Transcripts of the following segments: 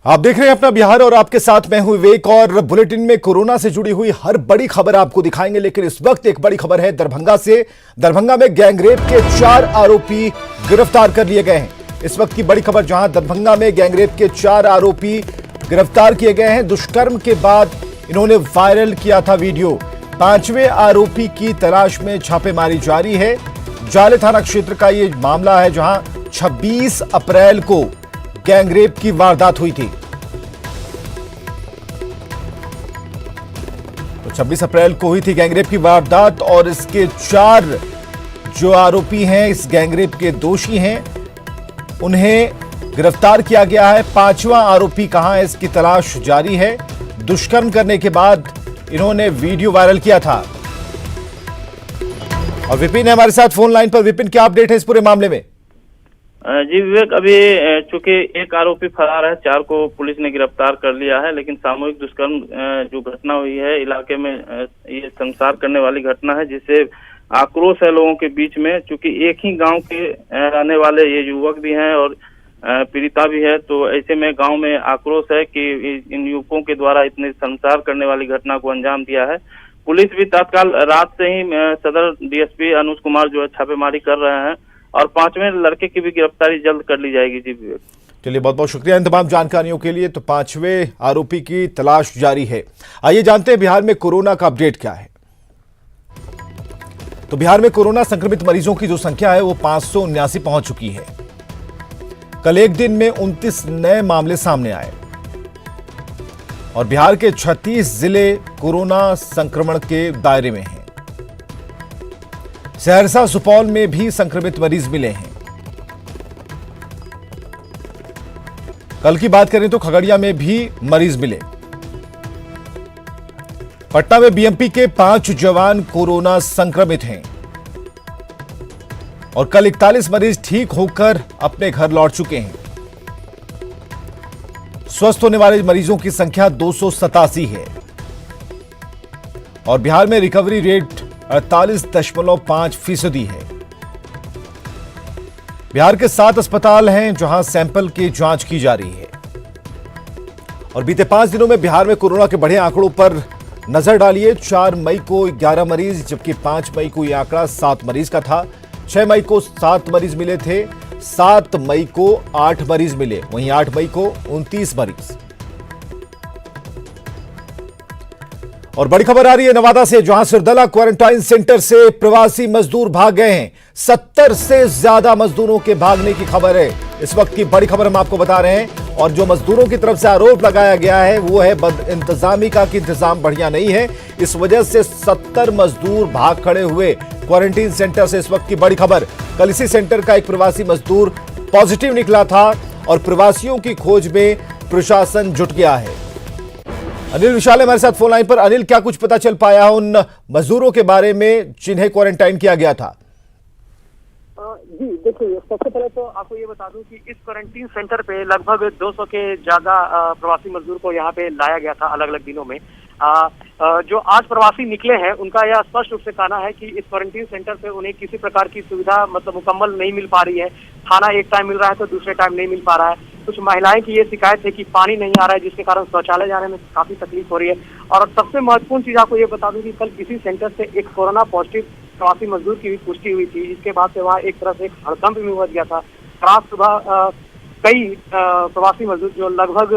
आप देख रहे हैं अपना बिहार और आपके साथ मैं हूं विवेक और बुलेटिन में कोरोना से जुड़ी हुई हर बड़ी खबर आपको दिखाएंगे। लेकिन इस वक्त एक बड़ी खबर है दरभंगा से। दरभंगा में गैंगरेप के 4 आरोपी गिरफ्तार कर लिए गए हैं। इस वक्त की बड़ी खबर, जहां दरभंगा में गैंगरेप के 4 आरोपी गिरफ्तार किए गए हैं। दुष्कर्म के बाद इन्होंने वायरल किया था वीडियो। 5वें आरोपी की तलाश में छापेमारी जारी है। जाले थाना क्षेत्र का ये मामला है, जहां 26 अप्रैल को गैंगरेप की वारदात हुई थी। तो 26 अप्रैल को हुई थी गैंगरेप की वारदात और इसके 4 जो आरोपी हैं, इस गैंगरेप के दोषी हैं, उन्हें गिरफ्तार किया गया है। 5वां आरोपी कहां है, इसकी तलाश जारी है। दुष्कर्म करने के बाद इन्होंने वीडियो वायरल किया था। और विपिन है हमारे साथ फोन लाइन पर। विपिन, क्या अपडेट है इस पूरे मामले में? जी विवेक, अभी चूंकि एक आरोपी फरार है, 4 को पुलिस ने गिरफ्तार कर लिया है। लेकिन सामूहिक दुष्कर्म जो घटना हुई है इलाके में, ये संसार करने वाली घटना है, जिससे आक्रोश है लोगों के बीच में। चूंकि एक ही गांव के रहने वाले ये युवक भी हैं और पीड़िता भी है, तो ऐसे में गांव में आक्रोश है कि इन युवकों के द्वारा इतने संसार करने वाली घटना को अंजाम दिया है। पुलिस भी तत्काल रात से ही सदर डीएसपी अनुज कुमार जो है छापेमारी कर रहे हैं और 5वें लड़के की भी गिरफ्तारी जल्द कर ली जाएगी। जी विवेक, चलिए, बहुत बहुत शुक्रिया इन तमाम जानकारियों के लिए। तो 5वें आरोपी की तलाश जारी है। आइए जानते हैं बिहार में कोरोना का अपडेट क्या है। तो बिहार में कोरोना संक्रमित मरीजों की जो संख्या है वो 579 पहुंच चुकी है। कल एक दिन में 29 नए मामले सामने आए और बिहार के 36 जिले कोरोना संक्रमण के दायरे में हैं। सहरसा, सुपौल में भी संक्रमित मरीज मिले हैं। कल की बात करें तो खगड़िया में भी मरीज मिले। पटना में बीएमपी के 5 जवान कोरोना संक्रमित हैं और कल 41 मरीज ठीक होकर अपने घर लौट चुके हैं। स्वस्थ होने वाले मरीजों की संख्या 287 है और बिहार में रिकवरी रेट 48.5% है। बिहार के 7 अस्पताल हैं जहां सैंपल की जांच की जा रही है। और बीते 5 दिनों में बिहार में कोरोना के बढ़े आंकड़ों पर नजर डालिए। 4 मई को 11 मरीज, जबकि 5 मई को यह आंकड़ा 7 मरीज का था। 6 मई को 7 मरीज मिले थे। 7 मई को 8 मरीज मिले, वहीं 8 मई को 29 मरीज। और बड़ी खबर आ रही है नवादा से, जहां सिरदला क्वारंटाइन सेंटर से प्रवासी मजदूर भाग गए हैं। 70 से ज्यादा मजदूरों के भागने की खबर है। इस वक्त की बड़ी खबर हम आपको बता रहे हैं। और जो मजदूरों की तरफ से आरोप लगाया गया है वो है बद इंतजामी का, कि इंतजाम बढ़िया नहीं है। इस वजह से 70 मजदूर भाग खड़े हुए क्वारंटीन सेंटर से। इस वक्त की बड़ी खबर, कल इसी सेंटर का एक प्रवासी मजदूर पॉजिटिव निकला था और प्रवासियों की खोज में प्रशासन जुट गया है। अनिल विशाल हमारे साथ फोन लाइन पर। अनिल, क्या कुछ पता चल पाया उन मजदूरों के बारे में जिन्हें क्वारंटाइन किया गया था? जी देखिए, सबसे पहले तो आपको ये बता दूं कि इस क्वारंटीन सेंटर पे लगभग 200 के ज्यादा प्रवासी मजदूर को यहाँ पे लाया गया था अलग अलग दिनों में। जो आज प्रवासी निकले हैं उनका यह स्पष्ट रूप से कहना है कि इस क्वारंटीन सेंटर पे उन्हें किसी प्रकार की सुविधा मतलब मुकम्मल नहीं मिल पा रही है। खाना एक टाइम मिल रहा है तो दूसरे टाइम नहीं मिल पा रहा है। कुछ महिलाएं की ये शिकायत है कि पानी नहीं आ रहा है, जिसके कारण शौचालय जाने में काफी तकलीफ हो रही है। और सबसे महत्वपूर्ण चीज आपको ये बता दूं कि कल इसी सेंटर से एक कोरोना पॉजिटिव प्रवासी मजदूर की भी पुष्टि हुई थी, जिसके बाद से वहाँ एक तरह से एक हड़कंप भी मच गया था। रात सुबह कई प्रवासी मजदूर जो लगभग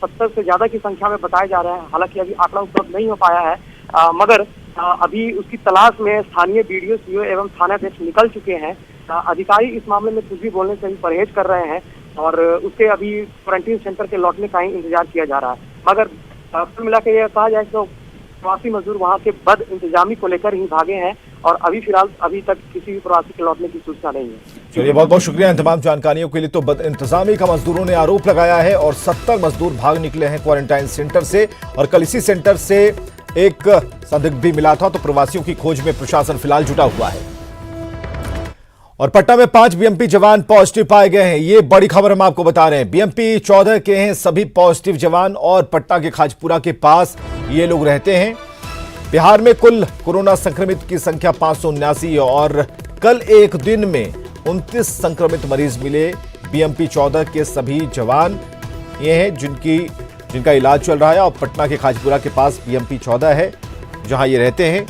70 से ज्यादा की संख्या में बताए जा रहे हैं, हालांकि अभी आंकड़ा उपलब्ध नहीं हो पाया है, मगर अभी उसकी तलाश में स्थानीय बीडीओ, सीओ एवं थानाध्यक्ष निकल चुके हैं। अधिकारी इस मामले में कुछ भी बोलने से भी परहेज कर रहे हैं और उसके अभी क्वारंटीन सेंटर के लौटने का ही इंतजार किया जा रहा है। मगर कुल मिला के यह कहा जाए तो प्रवासी मजदूर वहाँ के बद इंतजामी को लेकर ही भागे हैं और अभी फिलहाल अभी तक किसी भी प्रवासी के लौटने की सूचना नहीं है। चलिए, बहुत बहुत शुक्रिया इन तमाम जानकारियों के लिए। तो बद इंतजामी का मजदूरों ने आरोप लगाया है और 70 मजदूर भाग निकले हैं क्वारंटाइन सेंटर से। और कल इसी सेंटर से एक संदिग्ध भी मिला था, तो प्रवासियों की खोज में प्रशासन फिलहाल जुटा हुआ है। और पटना में 5 बीएमपी जवान पॉजिटिव पाए गए हैं। ये बड़ी खबर हम आपको बता रहे हैं। बीएमपी 14 के हैं सभी पॉजिटिव जवान और पटना के खाजपुरा के पास ये लोग रहते हैं। बिहार में कुल कोरोना संक्रमित की संख्या 579 और कल एक दिन में 29 संक्रमित मरीज मिले। बीएमपी 14 के सभी जवान ये हैं जिनका इलाज चल रहा है। और पटना के खाजपुरा के पास बीएमपी 14 है जहां ये रहते हैं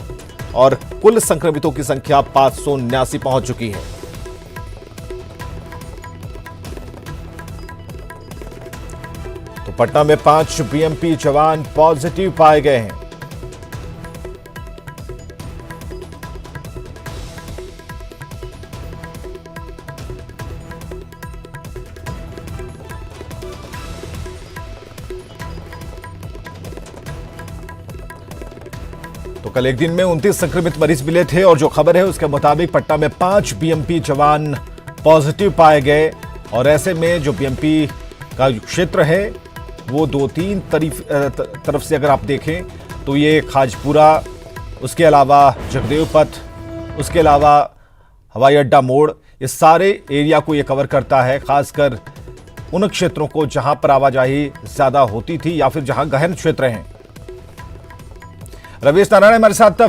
और कुल संक्रमितों की संख्या 579 पहुंच चुकी है। तो पटना में 5 बीएमपी जवान पॉजिटिव पाए गए हैं। तो कल एक दिन में 29 संक्रमित मरीज मिले थे और जो खबर है उसके मुताबिक पटना में 5 बीएमपी जवान पॉजिटिव पाए गए। और ऐसे में जो बीएमपी का क्षेत्र है वो 2-3 तरफ से अगर आप देखें तो ये खाजपुरा, उसके अलावा जगदेव पथ, उसके अलावा हवाई अड्डा मोड़, इस सारे एरिया को ये कवर करता है, खासकर उन क्षेत्रों को जहां पर आवाजाही ज्यादा होती थी या फिर जहां गहन क्षेत्र हैं। रवीश नारायण हमारे साथ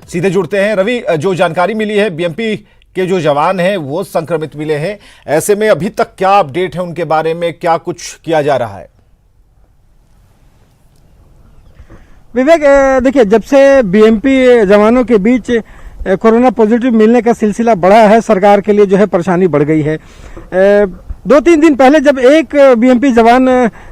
सीधे जुड़ते हैं। रवि, जो जानकारी मिली है बीएमपी के जो जवान हैं वो संक्रमित मिले हैं, ऐसे में अभी तक क्या अपडेट है उनके बारे में, क्या कुछ किया जा रहा है? विवेक, देखिए, जब से बीएमपी जवानों के बीच कोरोना पॉजिटिव मिलने का सिलसिला बढ़ा है, सरकार के लिए जो है परेशानी बढ़ गई है। 2-3 दिन पहले जब एक बीएमपी जवान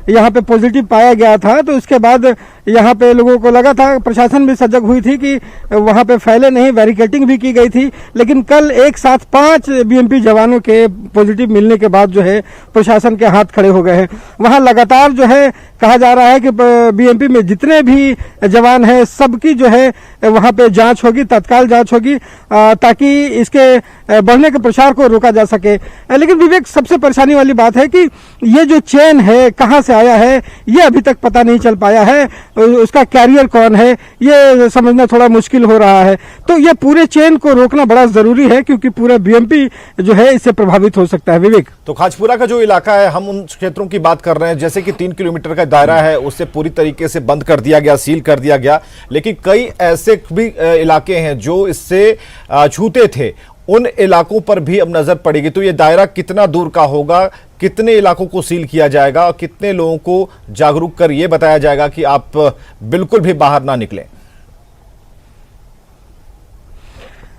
यहाँ पे पॉजिटिव पाया गया था तो उसके बाद यहाँ पे लोगों को लगा था, प्रशासन भी सजग हुई थी कि वहाँ पे फैले नहीं, बैरिकेडिंग भी की गई थी। लेकिन कल एक साथ 5 बीएमपी जवानों के पॉजिटिव मिलने के बाद जो है प्रशासन के हाथ खड़े हो गए हैं। वहाँ लगातार जो है कहा जा रहा है कि बीएमपी में जितने भी जवान हैं सबकी जो है वहाँ पे जांच होगी, तत्काल जांच होगी, ताकि इसके बढ़ने के प्रसार को रोका जा सके। लेकिन विवेक, सबसे परेशानी वाली बात है कि ये जो चेन है कहाँ से आया है ये अभी तक पता नहीं चल पाया है, उसका कैरियर कौन है ये समझना थोड़ा मुश्किल हो रहा है। तो ये पूरे चेन को रोकना बड़ा जरूरी है क्योंकि पूरा बीएमपी जो है इससे प्रभावित हो सकता है। विवेक, तो खाजपुरा का जो इलाका है, हम उन क्षेत्रों की बात कर रहे हैं जैसे कि 3 किलोमीटर का दायरा है, उससे पूरी तरीके से बंद कर दिया गया, सील कर दिया गया। लेकिन कई ऐसे भी इलाके हैं जो इससे छूते थे, उन इलाकों पर भी अब नजर पड़ेगी। तो ये दायरा कितना दूर का होगा, कितने इलाकों को सील किया जाएगा और कितने लोगों को जागरूक कर ये बताया जाएगा कि आप बिल्कुल भी बाहर ना निकलें?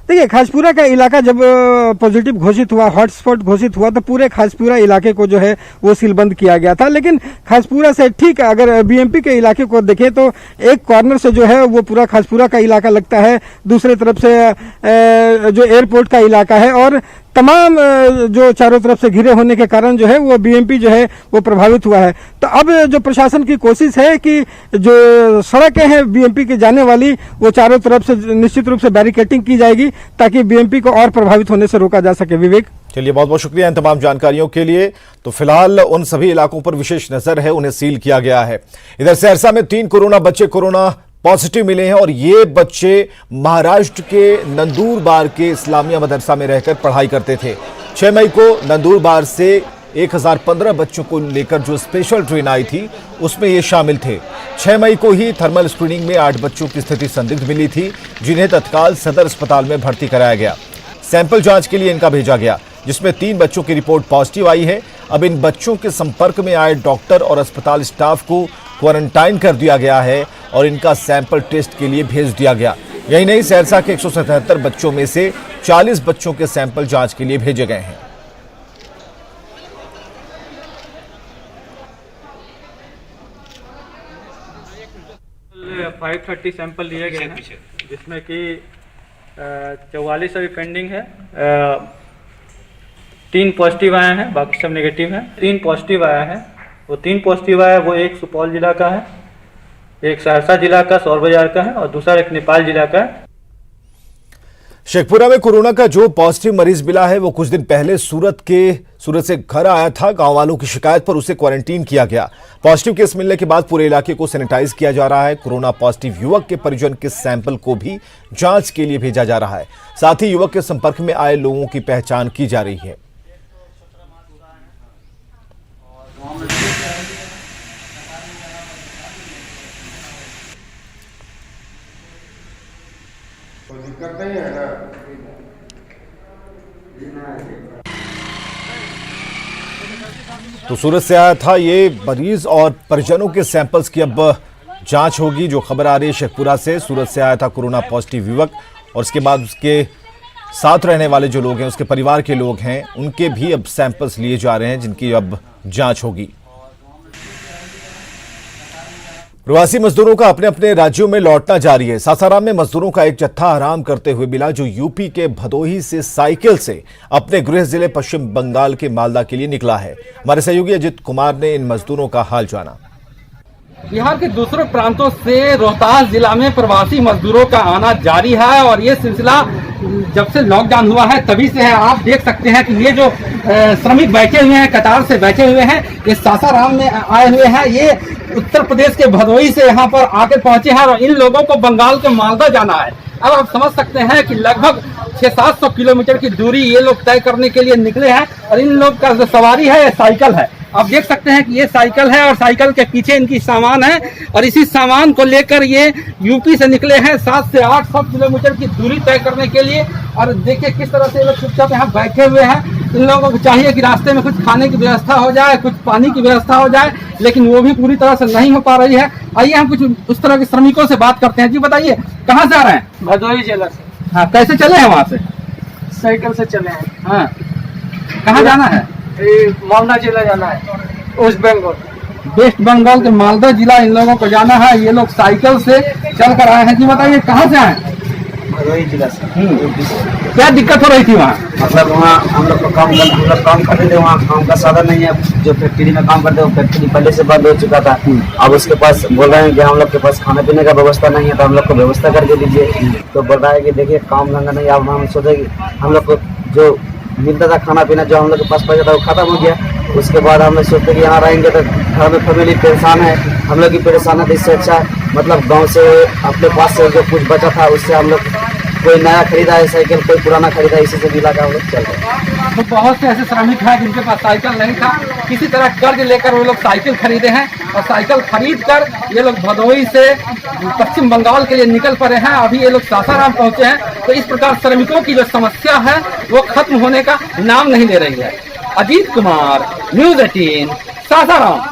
देखिए, खाजपुरा का इलाका जब पॉजिटिव घोषित हुआ, हॉटस्पॉट घोषित हुआ, तो पूरे खाजपुरा इलाके को जो है वो सीलबंद किया गया था। लेकिन खाजपुरा से ठीक अगर बीएमपी के इलाके को देखें तो एक कॉर्नर से जो है वो पूरा खाजपुरा का इलाका लगता है, दूसरे तरफ से जो एयरपोर्ट का इलाका है, और तमाम जो चारों तरफ से घिरे होने के कारण जो है वो बीएमपी जो है वो प्रभावित हुआ है। तो अब जो प्रशासन की कोशिश है कि जो सड़कें हैं बीएमपी के जाने वाली वो चारों तरफ से निश्चित रूप से बैरिकेडिंग की जाएगी ताकि बीएमपी को और प्रभावित होने से रोका जा सके। विवेक, चलिए, बहुत बहुत शुक्रिया इन तमाम जानकारियों के लिए। तो फिलहाल उन सभी इलाकों पर विशेष नजर है, उन्हें सील किया गया है। इधर सहरसा में 3 कोरोना बच्चे कोरोना पॉजिटिव मिले हैं और ये बच्चे महाराष्ट्र के नंदुरबार के इस्लामिया मदरसा में रहकर पढ़ाई करते थे। 6 मई को नंदुरबार से 1015 बच्चों को लेकर जो स्पेशल ट्रेन आई थी उसमें ये शामिल थे। 6 मई को ही थर्मल स्क्रीनिंग में 8 बच्चों की स्थिति संदिग्ध मिली थी, जिन्हें तत्काल सदर अस्पताल में भर्ती कराया गया। सैंपल जांच के लिए इनका भेजा गया, जिसमें 3 बच्चों की रिपोर्ट पॉजिटिव आई है। अब इन बच्चों के संपर्क में आए डॉक्टर और अस्पताल स्टाफ को क्वारंटाइन कर दिया गया है और इनका सैंपल टेस्ट के लिए भेज दिया गया। यही नहीं, सहरसा के 177 बच्चों में से 40 बच्चों के सैंपल जांच के लिए भेजे गए हैं। टोटल 530 सैंपल लिए गए हैं, जिसमें कि 44 अभी पेंडिंग है। 3 पॉजिटिव आए हैं, बाकी सब नेगेटिव हैं। 3 पॉजिटिव आया है, वो 3 पॉजिटिव आया वो एक सुपौल जिला का है, एक सहरसा जिला का सौर बाजार का है और दूसरा एक नेपाल जिला का है। शेखपुरा में कोरोना का जो पॉजिटिव मरीज मिला है वो कुछ दिन पहले सूरत से घर आया था। गांव वालों की शिकायत पर उसे क्वारंटीन किया गया। पॉजिटिव केस मिलने के बाद पूरे इलाके को सैनिटाइज किया जा रहा है। कोरोना पॉजिटिव युवक के परिजन के सैंपल को भी जांच के लिए भेजा जा रहा है। साथ ही युवक के संपर्क में आए लोगों की पहचान की जा रही है। कोई दिक्कत नहीं है ना? तो सूरत से आया था ये मरीज और परिजनों के सैंपल्स की अब जांच होगी। जो खबर आ रही है शेखपुरा से, सूरत से आया था कोरोना पॉजिटिव युवक और उसके बाद उसके साथ रहने वाले जो लोग हैं, उसके परिवार के लोग हैं, उनके भी अब सैंपल्स लिए जा रहे हैं जिनकी अब जांच होगी। प्रवासी मजदूरों का अपने अपने राज्यों में लौटना जारी है। सासाराम में मजदूरों का एक जत्था आराम करते हुए मिला जो यूपी के भदोही से साइकिल से अपने गृह जिले पश्चिम बंगाल के मालदा के लिए निकला है। हमारे सहयोगी अजित कुमार ने इन मजदूरों का हाल जाना। बिहार के दूसरे प्रांतों से रोहतास जिला में प्रवासी मजदूरों का आना जारी है और ये सिलसिला जब से लॉकडाउन हुआ है तभी से है। आप देख सकते हैं कि ये जो श्रमिक बैठे हुए हैं, कतार से बैठे हुए हैं, ये सासाराम में आए हुए हैं। ये उत्तर प्रदेश के भदोही से यहाँ पर आकर पहुंचे हैं और इन लोगों को बंगाल के मालदा जाना है। अब आप समझ सकते हैं कि लगभग 600-700 किलोमीटर की दूरी ये लोग तय करने के लिए निकले हैं और इन लोग का जो सवारी है ये साइकिल है। आप देख सकते हैं कि ये साइकिल है और साइकिल के पीछे इनकी सामान है और इसी सामान को लेकर ये यूपी से निकले हैं 700 से 800 किलोमीटर की दूरी तय करने के लिए। और देखिए किस तरह से ये लोग चुपचाप यहाँ बैठे हुए हैं। इन लोगों को चाहिए कि रास्ते में कुछ खाने की व्यवस्था हो जाए, कुछ पानी की व्यवस्था हो जाए, लेकिन वो भी पूरी तरह से नहीं हो पा रही है। आइए हम कुछ उस तरह के श्रमिकों से बात करते हैं। जी बताइए, कहाँ से आ रहे हैं? भदोही जिला से। हाँ, कैसे चले हैं वहाँ से? साइकिल से चले हैं। हाँ, कहाँ जाना है? मालदा जिला जाना है, वेस्ट बंगाल। वेस्ट बंगाल के मालदा जिला इन लोगों को जाना है। ये लोग साइकिल से चल कर आए हैं। जी बताइए, कहाँ से आए? भदोही जिला से। क्या दिक्कत हो रही थी वहाँ? मतलब वहाँ हम लोग काम करते थे, वहाँ काम का साधन नहीं है। जो फैक्ट्री में काम करते हैं वो फैक्ट्री पहले से बंद हो चुका था। अब उसके पास बोल रहे हैं कि हम लोग के पास खाने पीने का व्यवस्था नहीं है, तो हम लोग को व्यवस्था करके दीजिए। तो बोल रहा है कि देखिए काम धंधा नहीं। अब हम सोचे कि हम लोग को जो मिलता था खाना पीना जो हम लोग के पास पैसा था वो खत्म हो गया। उसके बाद हम लोग सोचते कि यहाँ रहेंगे तो घर में फैमिली परेशान है, हम लोग की परेशान है। इससे अच्छा मतलब गांव से अपने पास से जो कुछ बचा था उससे हम लोग कोई नया खरीदा है साइकिल, कोई पुराना खरीदा, इसी से मिला के हम लोग चल रहे हैं। तो बहुत से ऐसे श्रमिक हैं जिनके पास साइकिल नहीं था, किसी तरह कर्ज लेकर वो लोग साइकिल खरीदे हैं और साइकिल खरीद कर ये लोग भदोही से पश्चिम बंगाल के लिए निकल पड़े हैं। अभी ये लोग सासाराम पहुंचे हैं। तो इस प्रकार श्रमिकों की जो समस्या है वो खत्म होने का नाम नहीं ले रही है। अजीत कुमार, न्यूज़ 18, सासाराम।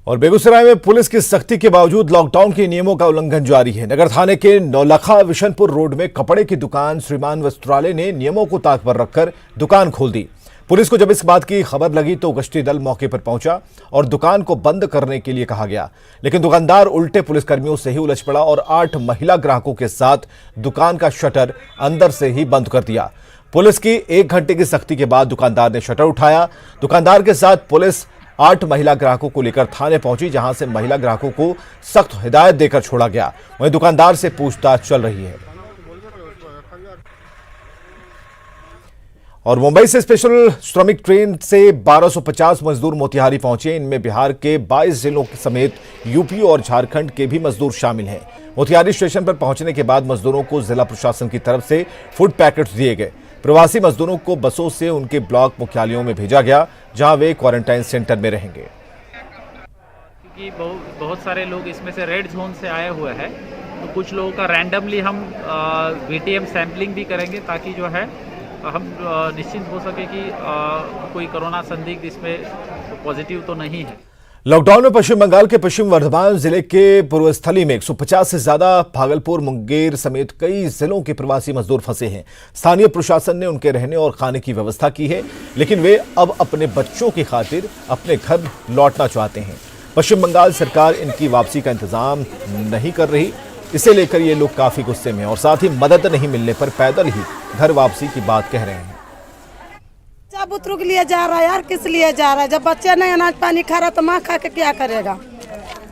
और बेगूसराय में पुलिस की सख्ती के बावजूद लॉकडाउन के नियमों का उल्लंघन जारी है। नगर थाने के नौलखा विशनपुर रोड में कपड़े की दुकान श्रीमान वस्त्रालय ने नियमों को ताक पर रखकर दुकान खोल दी। पुलिस को जब इस बात की खबर लगी तो गश्ती दल मौके पर पहुंचा और दुकान को बंद करने के लिए कहा गया, लेकिन दुकानदार उल्टे पुलिसकर्मियों से ही उलझ पड़ा और 8 महिला ग्राहकों के साथ दुकान का शटर अंदर से ही बंद कर दिया। पुलिस की 1 घंटे की सख्ती के बाद दुकानदार ने शटर उठाया। दुकानदार के साथ पुलिस 8 महिला ग्राहकों को लेकर थाने पहुंची, जहां से महिला ग्राहकों को सख्त हिदायत देकर छोड़ा गया। वहीं दुकानदार से पूछताछ चल रही है। और मुंबई से स्पेशल श्रमिक ट्रेन से 1250 मजदूर मोतिहारी पहुंचे। इनमें बिहार के 22 जिलों समेत यूपी और झारखंड के भी मजदूर शामिल हैं। मोतिहारी स्टेशन पर पहुंचने के बाद मजदूरों को जिला प्रशासन की तरफ से फूड पैकेट्स दिए गए। प्रवासी मजदूरों को बसों से उनके ब्लॉक मुख्यालयों में भेजा गया, जहां वे क्वारंटाइन सेंटर में रहेंगे। क्योंकि बहुत सारे लोग इसमें से रेड जोन से आए हुए हैं, तो कुछ लोगों का रैंडमली हम VTM सैंपलिंग भी करेंगे ताकि जो है हम निश्चिंत हो सके कि कोई कोरोना संदिग्ध इसमें पॉजिटिव तो नहीं है। लॉकडाउन में पश्चिम बंगाल के पश्चिम वर्धमान जिले के पूर्वस्थली में 150 से ज्यादा, भागलपुर, मुंगेर समेत कई जिलों के प्रवासी मजदूर फंसे हैं। स्थानीय प्रशासन ने उनके रहने और खाने की व्यवस्था की है, लेकिन वे अब अपने बच्चों की खातिर अपने घर लौटना चाहते हैं। पश्चिम बंगाल सरकार इनकी वापसी का इंतजाम नहीं कर रही, इसे लेकर ये लोग काफी गुस्से में और साथ ही मदद नहीं मिलने पर पैदल ही घर वापसी की बात कह रहे हैं। बुतरू के लिए जा रहा है यार, किस लिए जा रहा है? जब बच्चे नहीं अनाज पानी खा रहा तो माँ खा के क्या करेगा?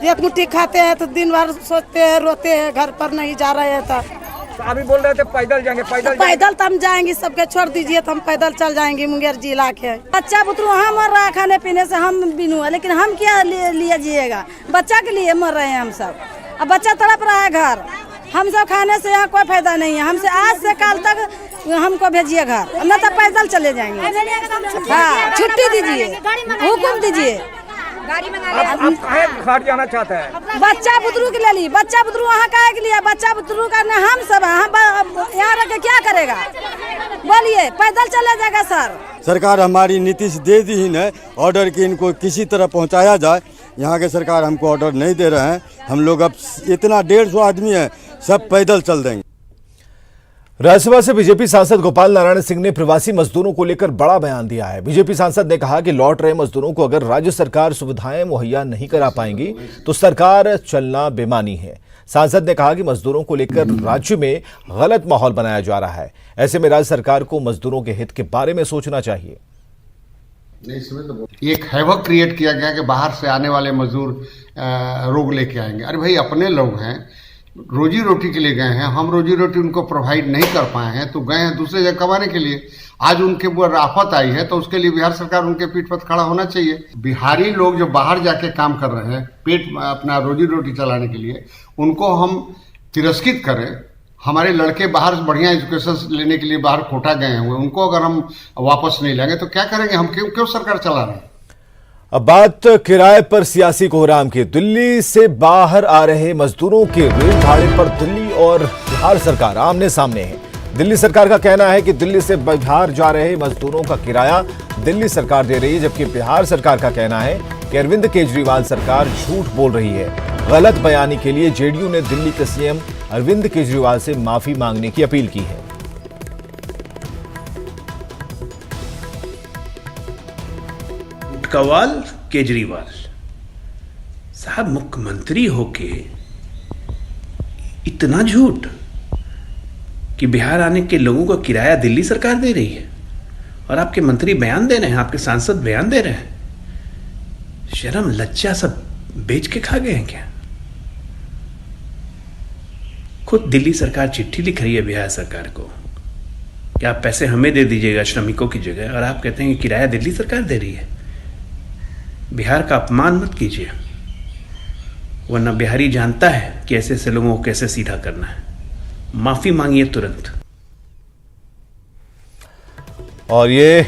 एक मुट्ठी खाते हैं तो दिन भर सोचते हैं, रोते हैं, घर पर नहीं जा रहे हैं। तो अभी बोल रहे थे पैदल जाएंगे, पैदल तो हम जाएंगे, सबके छोड़ दीजिए तो हम पैदल चल जाएंगे मुंगेर जिला के। बच्चा बुतरू वहाँ मर रहा है खाने पीने से, हम बिनू है, लेकिन हम क्या लिए जिएगा? बच्चा के लिए मर रहे हैं हम सब। अब बच्चा तड़प रहा है घर, हम सब खाने से यहाँ कोई फायदा नहीं है। हमसे आज से कल तक हमको भेजिए घर, न तो पैदल चले जाएंगे। हाँ, छुट्टी दीजिए, हुक्म दीजिए। आप काहे घाट जाना चाहते हैं? बच्चा बुतरू के लिए बच्चा बुतरू वहाँ काहे के लिए? बच्चा बुतरू का हम सब हम यहाँ रह के क्या करेगा? बोलिए, पैदल चले जाएगा सर। सरकार हमारी नीतीश दे दी ही है ऑर्डर की इनको किसी तरह पहुंचाया जाए। यहाँ के सरकार हमको ऑर्डर नहीं दे रहे हैं। हम लोग अब इतना 150 आदमी है, सब पैदल चल देंगे। राज्यसभा से बीजेपी सांसद गोपाल नारायण सिंह ने प्रवासी मजदूरों को लेकर बड़ा बयान दिया है। बीजेपी सांसद ने कहा कि लौट रहे मजदूरों को अगर राज्य सरकार सुविधाएं मुहैया नहीं करा पाएंगी तो सरकार चलना बेमानी है। सांसद ने कहा कि मजदूरों को लेकर राज्य में गलत माहौल बनाया जा रहा है। ऐसे में राज्य सरकार को मजदूरों के हित के बारे में सोचना चाहिए। एक हैवक क्रिएट किया गया कि बाहर से आने वाले मजदूर रोग लेके आएंगे। अरे भाई, अपने लोग हैं, रोजी रोटी के लिए गए हैं, हम रोजी रोटी उनको प्रोवाइड नहीं कर पाए हैं तो गए हैं दूसरे जगह कमाने के लिए। आज उनके ऊपर आफत आई है तो उसके लिए बिहार सरकार उनके पीठ पर खड़ा होना चाहिए। बिहारी लोग जो बाहर जाके काम कर रहे हैं पेट अपना रोजी रोटी चलाने के लिए, उनको हम तिरस्कृत करें। हमारे लड़के बाहर बढ़िया एजुकेशन लेने के लिए बाहर कोटा गए हुए, उनको अगर हम वापस नहीं लेंगे तो क्या करेंगे? हम क्यों सरकार चला रहे हैं? अब बात किराए पर सियासी कोहराम की। दिल्ली से बाहर आ रहे मजदूरों के रेल भाड़े पर दिल्ली और बिहार सरकार आमने सामने है। दिल्ली सरकार का कहना है कि दिल्ली से बिहार जा रहे मजदूरों का किराया दिल्ली सरकार दे रही है, जबकि बिहार सरकार का कहना है कि अरविंद केजरीवाल सरकार झूठ बोल रही है। गलत बयानी के लिए जेडीयू ने दिल्ली के सीएम अरविंद केजरीवाल से माफी मांगने की अपील की है। कवाल केजरीवाल साहब मुख्यमंत्री होके इतना झूठ कि बिहार आने के लोगों का किराया दिल्ली सरकार दे रही है और आपके मंत्री बयान दे रहे हैं, आपके सांसद बयान दे रहे हैं। शर्म लज्जा सब बेच के खा गए हैं क्या? खुद दिल्ली सरकार चिट्ठी लिख रही है बिहार सरकार को कि आप पैसे हमें दे दीजिएगा श्रमिकों की जगह, और आप कहते हैं कि किराया दिल्ली सरकार दे रही है। बिहार का अपमान मत कीजिए, वरना बिहारी जानता है कि ऐसे ऐसे लोगों को कैसे सीधा करना है। माफी मांगिए तुरंत। और ये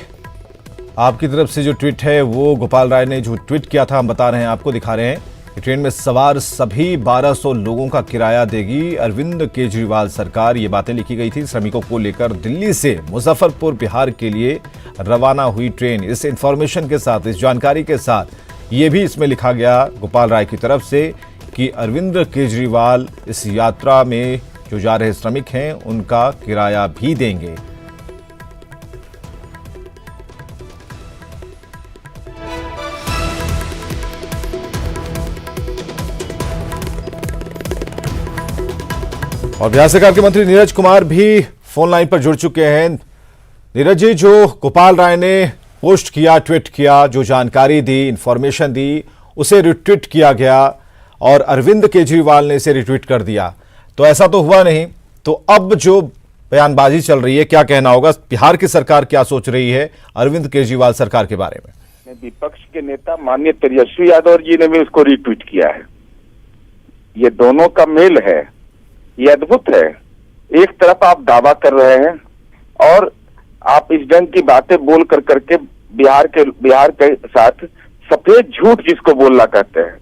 आपकी तरफ से जो ट्वीट है वो गोपाल राय ने जो ट्वीट किया था, हम बता रहे हैं, आपको दिखा रहे हैं कि ट्रेन में सवार सभी 1200 लोगों का किराया देगी अरविंद केजरीवाल सरकार। ये बातें लिखी गई थी श्रमिकों को लेकर दिल्ली से मुजफ्फरपुर बिहार के लिए रवाना हुई ट्रेन। इस इंफॉर्मेशन के साथ, इस जानकारी के साथ ये भी इसमें लिखा गया गोपाल राय की तरफ से कि अरविंद केजरीवाल इस यात्रा में जो जा रहे श्रमिक हैं उनका किराया भी देंगे। और बिहार सरकार के मंत्री नीरज कुमार भी फोन लाइन पर जुड़ चुके हैं। नीरज जी, जो गोपाल राय ने पोस्ट किया, ट्वीट किया, जो जानकारी दी, इंफॉर्मेशन दी, उसे रिट्वीट किया गया और अरविंद केजरीवाल ने इसे रिट्वीट कर दिया, तो ऐसा तो हुआ नहीं। तो अब जो बयानबाजी चल रही है, क्या कहना होगा? बिहार की सरकार क्या सोच रही है अरविंद केजरीवाल सरकार के बारे में? विपक्ष के नेता माननीय तेजस्वी यादव जी ने भी उसको रिट्वीट किया है। ये दोनों का मेल है, ये अद्भुत है। एक तरफ आप दावा कर रहे हैं और आप इस ढंग की बातें बोल कर करके बिहार के साथ सफेद झूठ जिसको बोलना कहते हैं,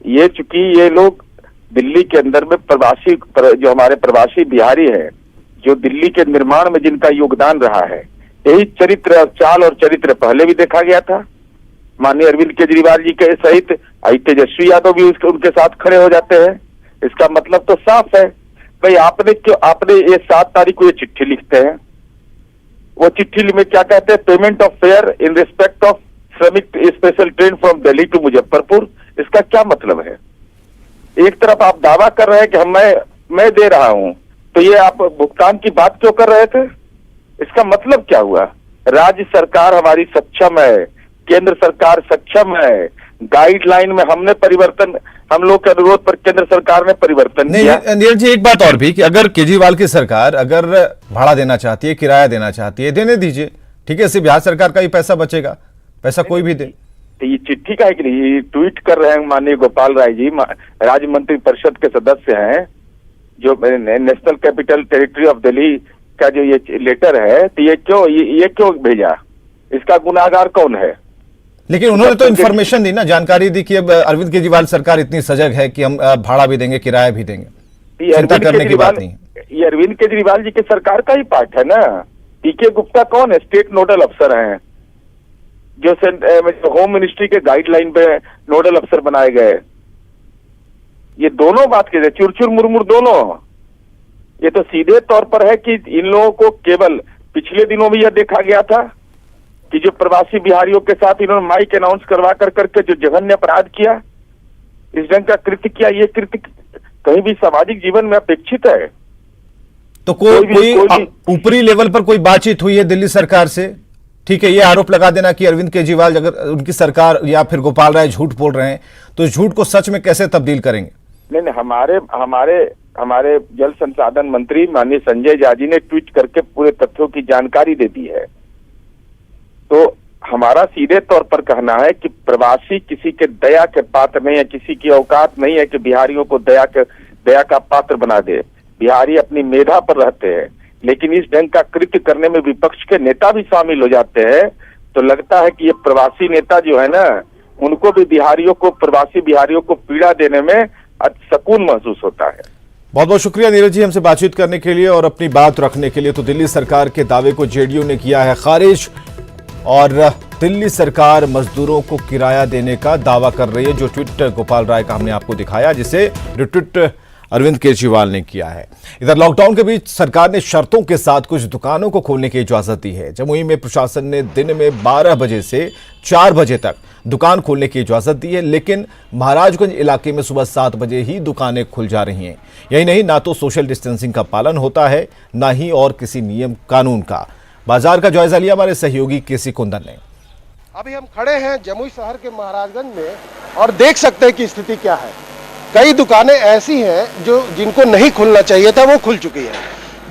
ये चूंकि ये लोग दिल्ली के अंदर में प्रवासी जो हमारे प्रवासी बिहारी हैं, जो दिल्ली के निर्माण में जिनका योगदान रहा है, यही चरित्र, चाल और चरित्र पहले भी देखा गया था। माननीय अरविंद केजरीवाल जी के सहित तेजस्वी यादव भी उनके साथ खड़े हो जाते हैं। इसका मतलब तो साफ है भाई, आपने ये 7 तारीख को ये चिट्ठी लिखते हैं, वो चिट्ठी में क्या कहते हैं? Payment of fare in respect of Shramik special train from Delhi to Muzaffarpur. इसका क्या मतलब है? एक तरफ आप दावा कर रहे हैं कि मैं दे रहा हूं, तो ये आप भुगतान की बात क्यों कर रहे थे? इसका मतलब क्या हुआ? राज्य सरकार हमारी सक्षम है, केंद्र सरकार सक्षम है। गाइडलाइन में हमने परिवर्तन, हम लोग के अनुरोध पर केंद्र सरकार ने परिवर्तन किया। नीरज जी, एक बात और भी कि अगर केजरीवाल की सरकार अगर भाड़ा देना चाहती है, किराया देना चाहती है, देने दीजिए, ठीक है। इससे बिहार सरकार का ही पैसा बचेगा, पैसा कोई भी दे। तो ये चिट्ठी का एक ट्वीट कर रहे हैं माननीय गोपाल राय जी, राज्य मंत्री परिषद के सदस्य हैं, जो national capital territory of Delhi का जो ये लेटर है, तो ये क्यों भेजा? इसका गुनाहगार कौन है? लेकिन उन्होंने तो इन्फॉर्मेशन दी ना, जानकारी दी कि अब अरविंद केजरीवाल सरकार इतनी सजग है कि हम भाड़ा भी देंगे, किराया भी देंगे, चिंता करने की बात नहीं। ये अरविंद केजरीवाल जी की सरकार का ही पार्ट है ना। पीके गुप्ता कौन है? स्टेट नोडल अफसर हैं, जो होम मिनिस्ट्री के गाइडलाइन पे नोडल अफसर बनाए गए। ये दोनों बात के चुरचुर मुरमुर दोनों, ये तो सीधे तौर पर है कि इन लोगों को केवल पिछले दिनों में यह देखा गया था कि जो प्रवासी बिहारियों के साथ इन्होंने माइक अनाउंस करवा करके जो जघन्य अपराध किया, इस ढंग का कृत्य किया, ये कृत्य कहीं भी सामाजिक जीवन में अपेक्षित है? तो कोई ऊपरी लेवल पर कोई बातचीत हुई है दिल्ली सरकार से? ठीक है, ये आरोप लगा देना कि अरविंद केजरीवाल अगर उनकी सरकार या फिर गोपाल राय झूठ बोल रहे हैं तो झूठ को सच में कैसे तब्दील करेंगे? नहीं, हमारे जल संसाधन मंत्री माननीय संजय झा जी ने ट्वीट करके पूरे तथ्यों की जानकारी दे दी है। तो हमारा सीधे तौर पर कहना है कि प्रवासी किसी के दया के पात्र नहीं है, किसी की औकात नहीं है कि बिहारियों को दया का पात्र बना दे। बिहारी अपनी मेधा पर रहते हैं, लेकिन इस ढंग का कृत्य करने में विपक्ष के नेता भी शामिल हो जाते हैं, तो लगता है कि ये प्रवासी नेता जो है ना, उनको भी प्रवासी बिहारियों को पीड़ा देने में सुकून महसूस होता है। बहुत बहुत शुक्रिया नीरज जी हमसे बातचीत करने के लिए और अपनी बात रखने के लिए। तो दिल्ली सरकार के दावे को जेडीयू ने किया है खारिज और दिल्ली सरकार मजदूरों को किराया देने का दावा कर रही है, जो ट्वीट गोपाल राय का हमने आपको दिखाया, जिसे रिट्वीट अरविंद केजरीवाल ने किया है। इधर लॉकडाउन के बीच सरकार ने शर्तों के साथ कुछ दुकानों को खोलने की इजाजत दी है। जमुई में प्रशासन ने दिन में 12 बजे से 4 बजे तक दुकान खोलने की इजाजत दी है, लेकिन महाराजगंज इलाके में सुबह 7 बजे ही दुकानें खुल जा रही हैं। यही नहीं, ना तो सोशल डिस्टेंसिंग का पालन होता है, ना ही और किसी नियम कानून का। बाजार का जायजा लिया हमारे सहयोगी केसी कुंदन ने। अभी हम खड़े हैं जमुई शहर के महाराजगंज में और देख सकते हैं कि स्थिति क्या है। कई दुकानें ऐसी हैं जो जिनको नहीं खुलना चाहिए था, वो खुल चुकी है।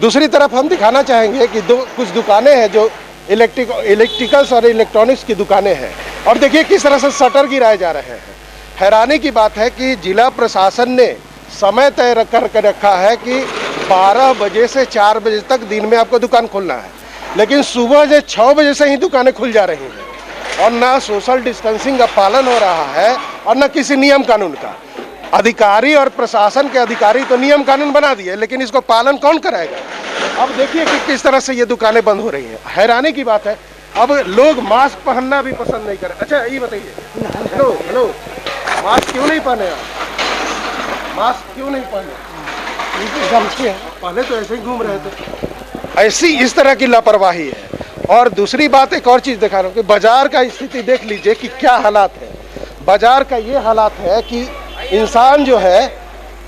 दूसरी तरफ हम दिखाना चाहेंगे कि कुछ दुकानें हैं जो इलेक्ट्रिकल्स और इलेक्ट्रॉनिक्स की दुकानें हैं, और देखिए किस तरह से शटर गिराए जा रहे हैं। हैरानी की बात है कि जिला प्रशासन ने समय तय करके रखा है कि 12 बजे से 4 बजे तक दिन में आपको दुकान खोलना है, लेकिन सुबह से 6 बजे से ही दुकानें खुल जा रही हैं, और ना सोशल डिस्टेंसिंग का पालन हो रहा है और ना किसी नियम कानून का। अधिकारी और प्रशासन के अधिकारी तो नियम कानून बना दिए, लेकिन इसको पालन कौन कराएगा? अब देखिए कि किस तरह से ये दुकानें बंद हो रही हैं। हैरानी की बात है, अब लोग मास्क पहनना भी पसंद नहीं कर रहे। अच्छा ये बताइए, हेलो, मास्क क्यों नहीं पहने आप? मास्क क्यों नहीं पहने? पहले तो ऐसे ही घूम रहे थे। ऐसी इस तरह की लापरवाही है। और दूसरी बात, एक और चीज दिखा रहा हूँ कि बाजार का स्थिति देख लीजिए कि क्या हालात है। बाजार का ये हालात है कि इंसान जो है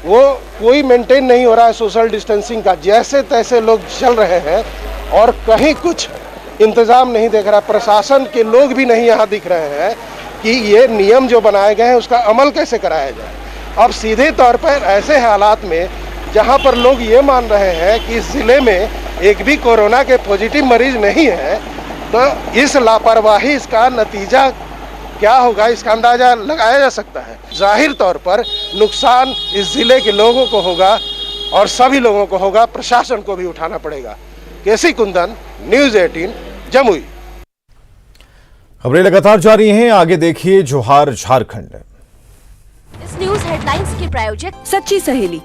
वो कोई मेंटेन नहीं हो रहा है सोशल डिस्टेंसिंग का, जैसे तैसे लोग चल रहे हैं और कहीं कुछ इंतजाम नहीं देख रहा। प्रशासन के लोग भी नहीं यहाँ दिख रहे हैं कि ये नियम जो बनाए गए हैं उसका अमल कैसे कराया जाए। अब सीधे तौर पर ऐसे हालात में जहाँ पर लोग ये मान रहे हैं कि इस जिले में एक भी कोरोना के पॉजिटिव मरीज नहीं है, तो इस लापरवाही इसका नतीजा क्या होगा इसका अंदाजा लगाया जा सकता है। जाहिर तौर पर नुकसान इस जिले के लोगों को होगा और सभी लोगों को होगा, प्रशासन को भी उठाना पड़ेगा। केसी कुंदन, न्यूज़ 18 जमुई। खबरें लगातार जारी हैं, आगे देखिए जोहार झारखंड। इस न्यूज हेडलाइंस के प्रायोजक सच्ची सहेली।